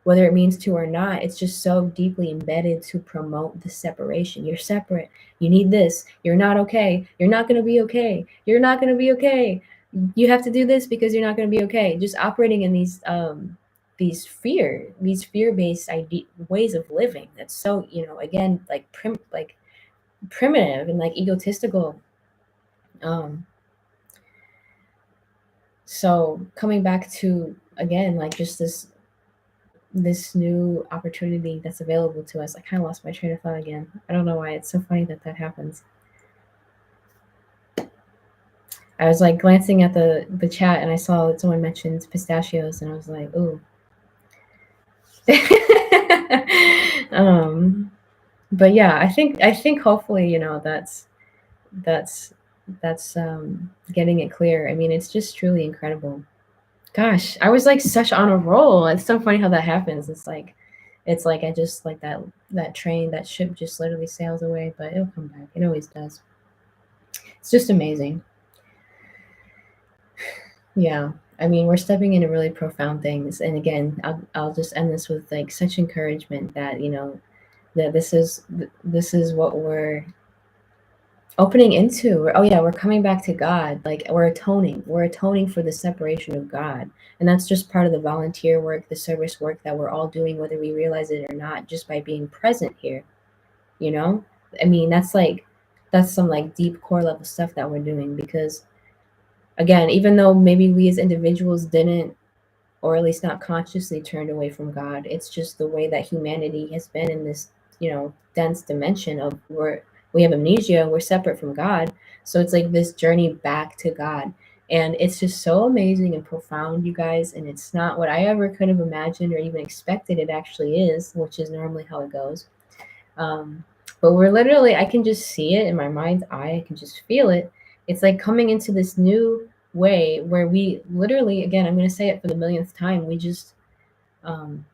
whether it means to or not. It's just so deeply embedded to promote the separation. You're separate. You need this. You're not okay. You're not going to be okay. You're not going to be okay. You have to do this because you're not going to be okay. Just operating in these fear-based ways of living. That's so, again, like primitive and like egotistical. Um, so coming back to, again, like just this new opportunity that's available to us. I kind of lost my train of thought again. I don't know why. It's so funny that happens. I was like glancing at the chat and I saw that someone mentioned pistachios and I was like, ooh. But yeah, I think hopefully, that's getting it clear. I mean, it's just truly incredible. Gosh, I was like such on a roll. It's so funny how that happens. It's like I just like that train, that ship just literally sails away, but it'll come back. It always does. It's just amazing. Yeah. I mean, we're stepping into really profound things. And again, I'll just end this with like such encouragement that, that this is what opening into, oh yeah, we're coming back to God. Like we're atoning for the separation of God. And that's just part of the volunteer work, the service work that we're all doing, whether we realize it or not, just by being present here, you know? I mean, that's some like deep core level stuff that we're doing, because again, even though maybe we as individuals didn't, or at least not consciously turned away from God, it's just the way that humanity has been in this, dense dimension of where we have amnesia, we're separate from God. So it's like this journey back to God. And it's just so amazing and profound, you guys. And it's not what I ever could have imagined or even expected it actually is, which is normally how it goes. Um, but we're literally, I can just see it in my mind's eye. I can just feel it. It's like coming into this new way where we literally, again, I'm going to say it for the millionth time, um,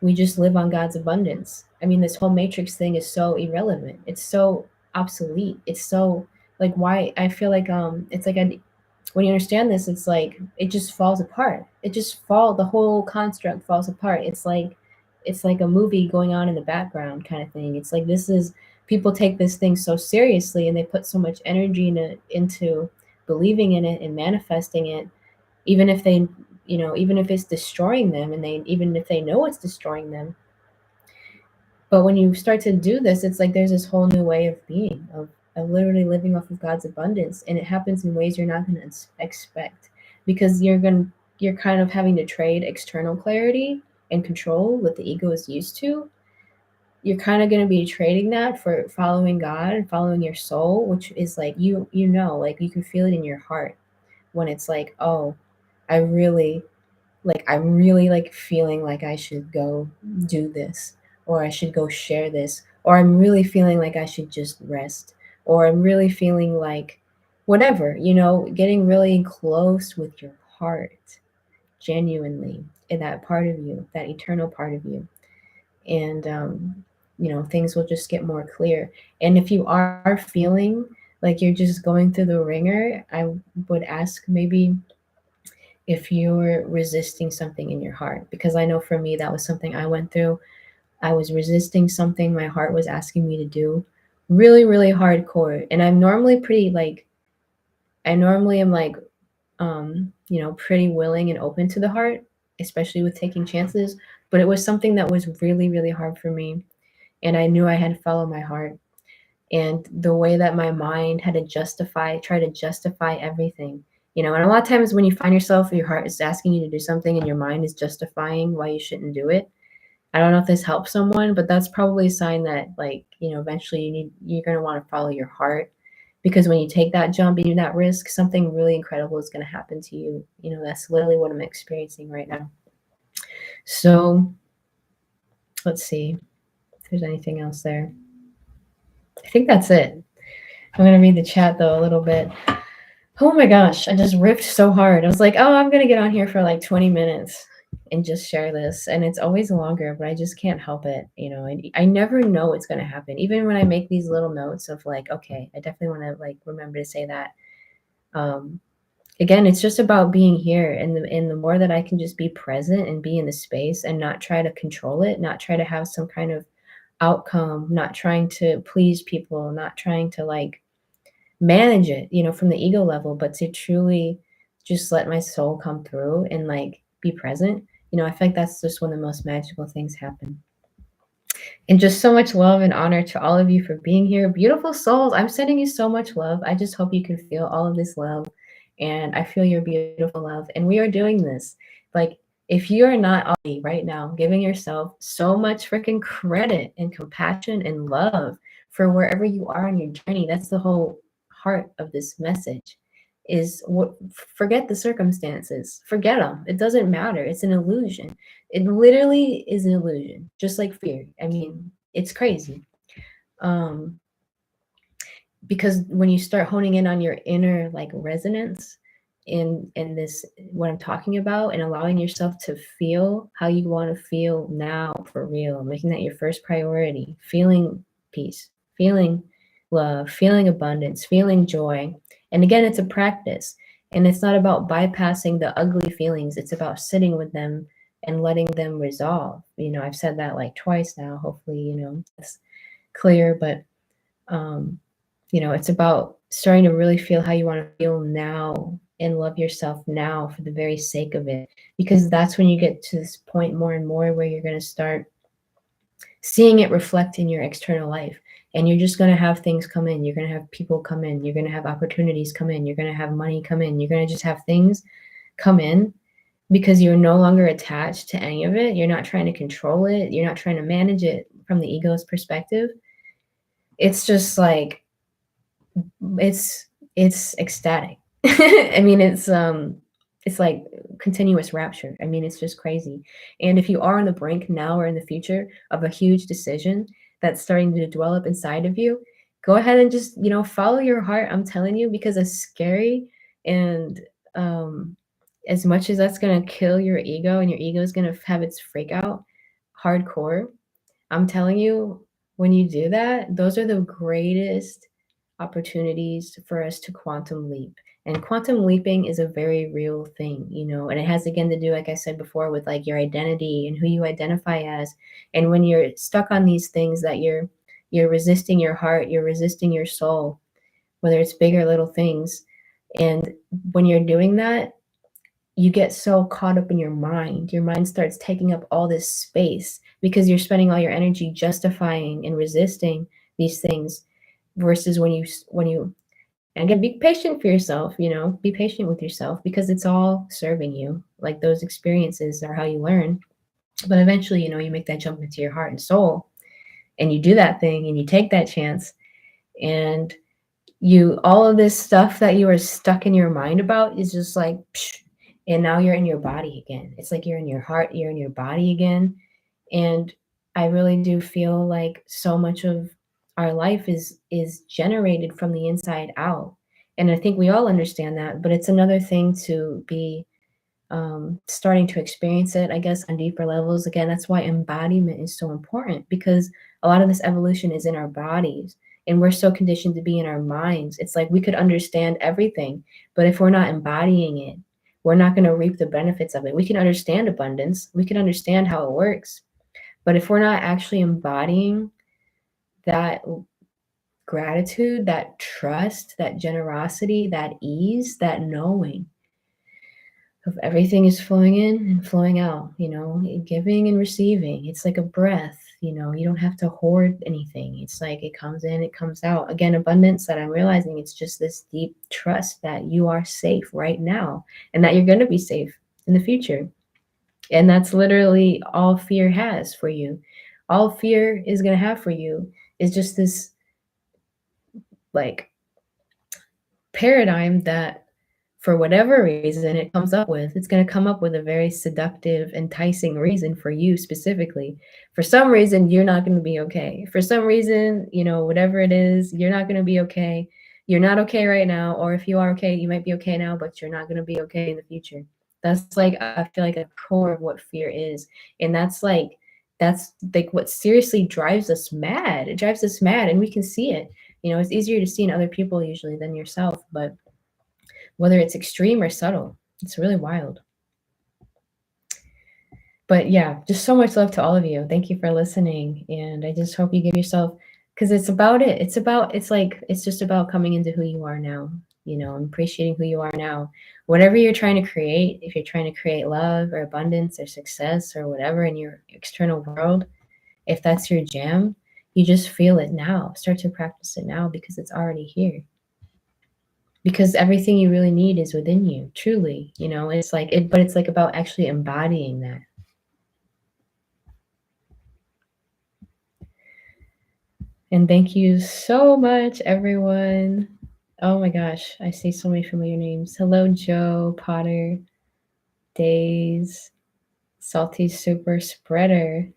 we just live on God's abundance. I mean, this whole matrix thing is so irrelevant. It's so obsolete. It's so like, why I feel like it's like when you understand this, it's like it just falls apart. The whole construct falls apart. It's like a movie going on in the background kind of thing. It's like this is people take this thing so seriously and they put so much energy into believing in it and manifesting it, even if they, even if it's destroying them, and they, even if they know it's destroying them. But when you start to do this, it's like there's this whole new way of being, of literally living off of God's abundance, and it happens in ways you're not going to expect, because you're kind of having to trade external clarity and control, what the ego is used to. You're kind of going to be trading that for following God and following your soul, which is like like you can feel it in your heart when it's like, oh, I really I'm really like feeling like I should go do this, or I should go share this, or I'm really feeling like I should just rest, or I'm really feeling like whatever, getting really close with your heart, genuinely, in that part of you, that eternal part of you. And, things will just get more clear. And if you are feeling like you're just going through the ringer, I would ask maybe if you're resisting something in your heart, because I know for me that was something I went through. I was resisting something my heart was asking me to do, really really hardcore. And I'm normally pretty like, I normally am like, pretty willing and open to the heart, especially with taking chances. But it was something that was really really hard for me, and I knew I had to follow my heart. And the way that my mind had to try to justify everything. And a lot of times when you find yourself, your heart is asking you to do something and your mind is justifying why you shouldn't do it. I don't know if this helps someone, but that's probably a sign that, like, eventually you're going to want to follow your heart, because when you take that jump and do that risk, something really incredible is going to happen to you. That's literally what I'm experiencing right now. So let's see if there's anything else there. I think that's it. I'm going to read the chat though a little bit. Oh my gosh, I just riffed so hard. I was like, oh, I'm going to get on here for like 20 minutes and just share this. And it's always longer, but I just can't help it. I never know what's going to happen. Even when I make these little notes of like, okay, I definitely want to like remember to say that. Again, it's just about being here. And the more that I can just be present and be in the space and not try to control it, not try to have some kind of outcome, not trying to please people, not trying to like manage it, from the ego level, but to truly just let my soul come through and like be present. I feel like that's just when the most magical things happen. And just so much love and honor to all of you for being here. Beautiful souls, I'm sending you so much love. I just hope you can feel all of this love. And I feel your beautiful love. And we are doing this. Like, if you are not already right now giving yourself so much freaking credit and compassion and love for wherever you are on your journey, that's the whole heart of this message. Is what, forget the circumstances, forget them. It doesn't matter. It's an illusion. It literally is an illusion, just like fear. I mean, it's crazy. Um, because when you start honing in on your inner like resonance in this, what I'm talking about, and allowing yourself to feel how you want to feel now for real, making that your first priority, feeling peace, feeling love, feeling abundance, feeling joy. And again, it's a practice, and it's not about bypassing the ugly feelings. It's about sitting with them and letting them resolve. I've said that like twice now. Hopefully, it's clear. But It's about starting to really feel how you want to feel now and love yourself now for the very sake of it. Because that's when you get to this point more and more where you're going to start seeing it reflect in your external life. And you're just going to have things come in. You're going to have people come in. You're going to have opportunities come in. You're going to have money come in. You're going to just have things come in because you're no longer attached to any of it. You're not trying to control it. You're not trying to manage it from the ego's perspective. It's just like it's it's ecstatic. I mean, it's like continuous rapture. I mean, it's just crazy. And if you are on the brink now or in the future of a huge decision that's starting to develop inside of you, go ahead and just, follow your heart. I'm telling you, because it's scary. And um as much as that's going to kill your ego and your ego is going to have its freak out hardcore, I'm telling you, when you do that, those are the greatest opportunities for us to quantum leap. And quantum leaping is a very real thing, and it has again to do, like I said before, with like your identity and who you identify as. And when you're stuck on these things that you're resisting your heart, you're resisting your soul, whether it's big or little things. And when you're doing that, you get so caught up in your mind. Your mind starts taking up all this space because you're spending all your energy justifying and resisting these things versus when you and again, be patient for yourself, be patient with yourself because it's all serving you. Like those experiences are how you learn. But eventually, you make that jump into your heart and soul and you do that thing and you take that chance and you all of this stuff that you were stuck in your mind about is just like psh, and now you're in your body again. It's like you're in your heart, you're in your body again. And I really do feel like so much of our life is generated from the inside out. And I think we all understand that, but it's another thing to be starting to experience it, I guess, on deeper levels. Again, that's why embodiment is so important because a lot of this evolution is in our bodies and we're so conditioned to be in our minds. It's like we could understand everything, but if we're not embodying it, we're not going to reap the benefits of it. We can understand abundance, we can understand how it works, but if we're not actually embodying that gratitude, that trust, that generosity, that ease, that knowing, of everything is flowing in and flowing out, giving and receiving. It's like a breath, you don't have to hoard anything. It's like it comes in, it comes out. Again, abundance that I'm realizing it's just this deep trust that you are safe right now and that you're going to be safe in the future. And that's literally all fear has for you. All fear is going to have for you is just this like paradigm that for whatever reason it comes up with, it's going to come up with a very seductive, enticing reason for you specifically. For some reason, you're not going to be okay. For some reason, whatever it is, you're not going to be okay. You're not okay right now. Or if you are okay, you might be okay now, but you're not going to be okay in the future. That's like, I feel like a core of what fear is. And that's like what seriously drives us mad. It drives us mad and we can see it. It's easier to see in other people usually than yourself, but whether it's extreme or subtle, it's really wild. But yeah, just so much love to all of you. Thank you for listening. And I just hope you give yourself, because it's about it. It's just about coming into who you are now, and appreciating who you are now. Whatever you're trying to create, if you're trying to create love or abundance or success or whatever in your external world, if that's your jam, you just feel it now. Start to practice it now because it's already here. Because everything you really need is within you, truly. It's like it, but it's like about actually embodying that. And thank you so much, everyone. Oh my gosh, I see so many familiar names. Hello, Joe, Potter, Days, Salty Super Spreader.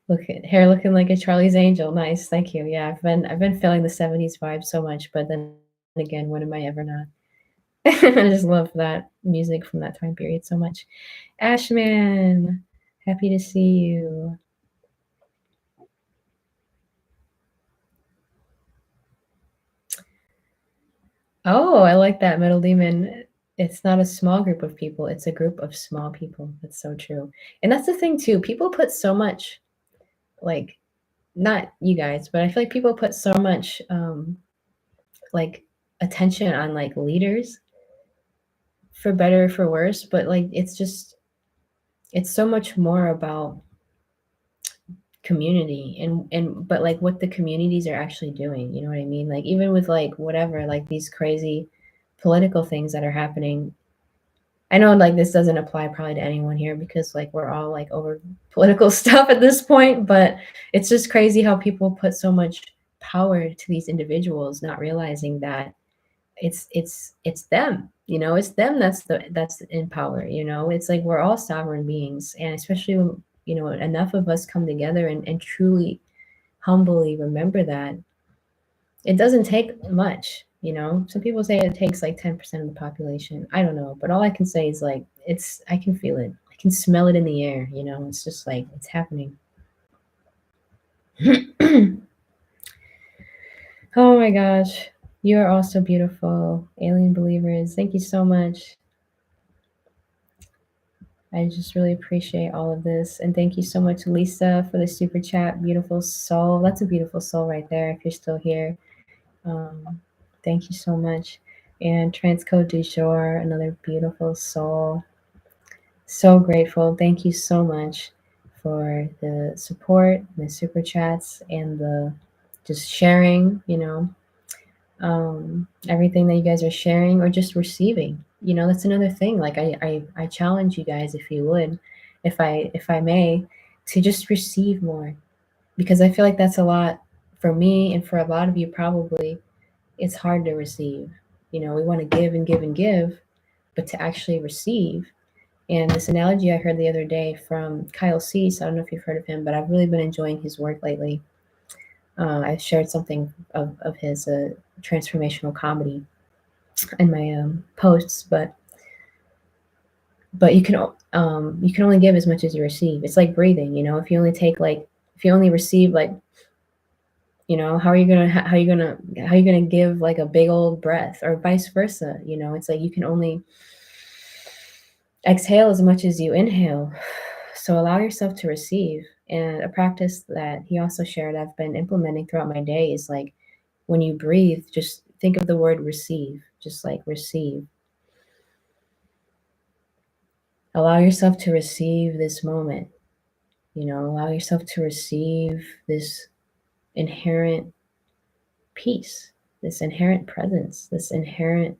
Look at hair looking like a Charlie's Angel. Nice, thank you. Yeah, I've been feeling the 70s vibe so much, but then again, when am I ever not? I just love that music from that time period so much. Ashman, happy to see you. Oh, I like that, Metal Demon. It's not a small group of people, it's a group of small people. That's so true. And that's the thing too. People put so much, like, not you guys, but I feel like people put so much like attention on like leaders, for better or for worse, but like it's so much more about community and but like what the communities are actually doing, you know what I mean? Like even with like whatever, like these crazy political things that are happening. I know like this doesn't apply probably to anyone here because like we're all like over political stuff at this point, but it's just crazy how people put so much power to these individuals, not realizing that it's them, you know, it's them that's in power, you know. It's like we're all sovereign beings, and especially when, you know, enough of us come together and truly humbly remember that it doesn't take much, you know. Some people say it takes like 10% of the population. I don't know, but all I can say is like I can feel it. I can smell it in the air, you know. It's just like it's happening. Oh my gosh. You are all so beautiful, alien believers. Thank you so much. I just really appreciate all of this. And thank you so much, Lisa, for the super chat. Beautiful soul. That's a beautiful soul right there, if you're still here. Thank you so much. And Transcode du Jour, another beautiful soul. So grateful. Thank you so much for the support, the super chats, and the just sharing, you know, everything that you guys are sharing or just receiving. You know, that's another thing. Like I challenge you guys, if you would, if I may, to just receive more, because I feel like that's a lot for me and for a lot of you probably. It's hard to receive. You know, we want to give and give and give, but to actually receive. And this analogy I heard the other day from Kyle Cease, I don't know if you've heard of him, but I've really been enjoying his work lately. I shared something of his transformational comedy in my posts, but you can only give as much as you receive. It's like breathing, you know. If you only take like if you only receive like, you know, how are you gonna give like a big old breath, or vice versa? You know, it's like you can only exhale as much as you inhale. So allow yourself to receive. And a practice that he also shared I've been implementing throughout my day is like, when you breathe, just think of the word receive. Just like receive. Allow yourself to receive this moment. You know, allow yourself to receive this inherent peace, this inherent presence, this inherent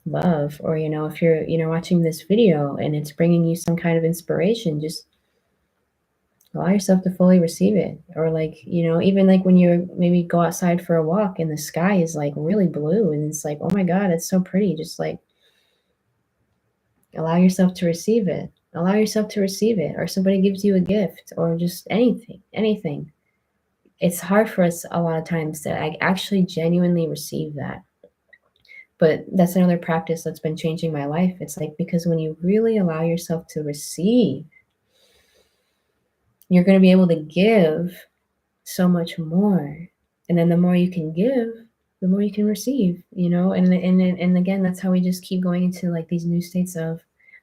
love. Or, you know, if you're, you know, watching this video and it's bringing you some kind of inspiration, just allow yourself to fully receive it. Or like, you know, even like when you maybe go outside for a walk and the sky is like really blue and it's like, oh my God, it's so pretty. Just like allow yourself to receive it. Allow yourself to receive it. Or somebody gives you a gift or just anything. It's hard for us a lot of times to actually genuinely receive that. But that's another practice that's been changing my life. It's like, because when you really allow yourself to receive, you're going to be able to give so much more. And then the more you can give, the more you can receive, you know. And again, that's how we just keep going into like these new states of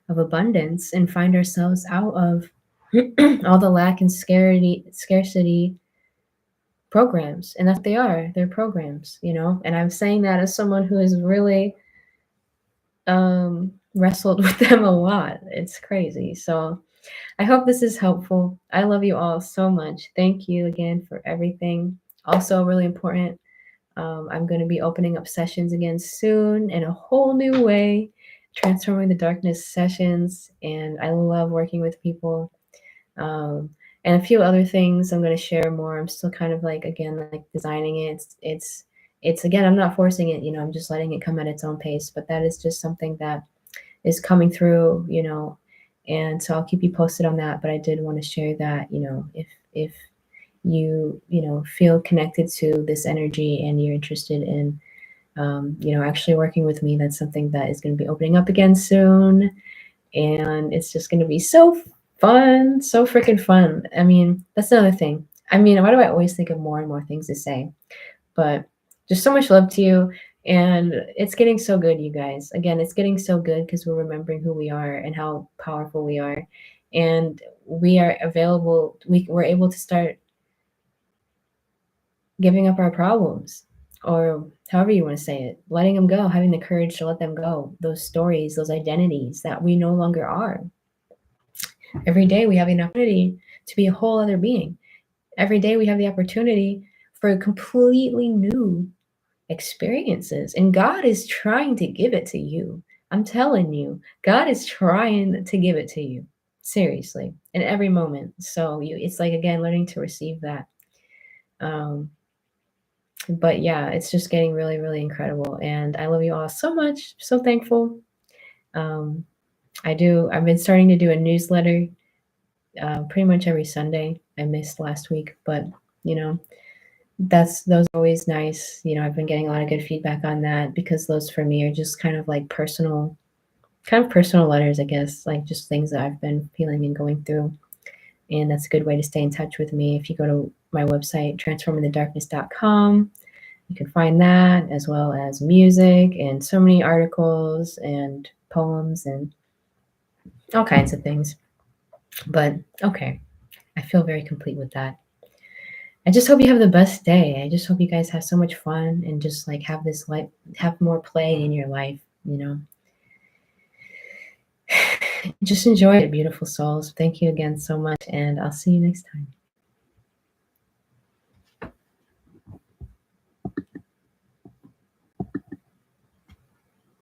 abundance and find ourselves out of all the lack and scarcity programs. And that's what they are. They're programs, you know. And I'm saying that as someone who has really wrestled with them a lot. It's crazy. So I hope this is helpful. I love you all so much. Thank you again for everything. Also, really important, I'm going to be opening up sessions again soon in a whole new way, Transforming the Darkness sessions. And I love working with people. And a few other things I'm going to share more. I'm still kind of like, again, like designing it. It's again, I'm not forcing it, you know, I'm just letting it come at its own pace. But that is just something that is coming through, you know. And so I'll keep you posted on that. But I did want to share that, you know, if you know, feel connected to this energy and you're interested in, you know, actually working with me, that's something that is going to be opening up again soon. And it's just going to be so fun, so freaking fun. I mean, that's another thing. I mean, why do I always think of more and more things to say? But just so much love to you. And it's getting so good, you guys. Again, it's getting so good because we're remembering who we are and how powerful we are. And we are available. We're able to start giving up our problems. or however you want to say it, letting them go, having the courage to let them go, those stories, those identities that we no longer are. Every day we have an opportunity to be a whole other being. Every day we have the opportunity for completely new experiences, and God is trying to give it to you. I'm telling you, God is trying to give it to you, seriously, in every moment. So it's like, again, learning to receive that. But yeah, it's just getting really, really incredible, and I love you all so much. So thankful. um, I've been starting to do a newsletter pretty much every Sunday. I missed last week, but you know, those are always nice. I've been getting a lot of good feedback on that, because those for me are just kind of like personal letters, I guess, like just things that I've been feeling and going through. And that's a good way to stay in touch with me. If you go to my website, transformingthedarkness.com, you can find that, as well as music and so many articles and poems and all kinds of things. But okay, I feel very complete with that. I just hope you have the best day. I just hope you guys have so much fun and just like have this life, have more play in your life, Just enjoy it, beautiful souls. Thank you again so much, and I'll see you next time.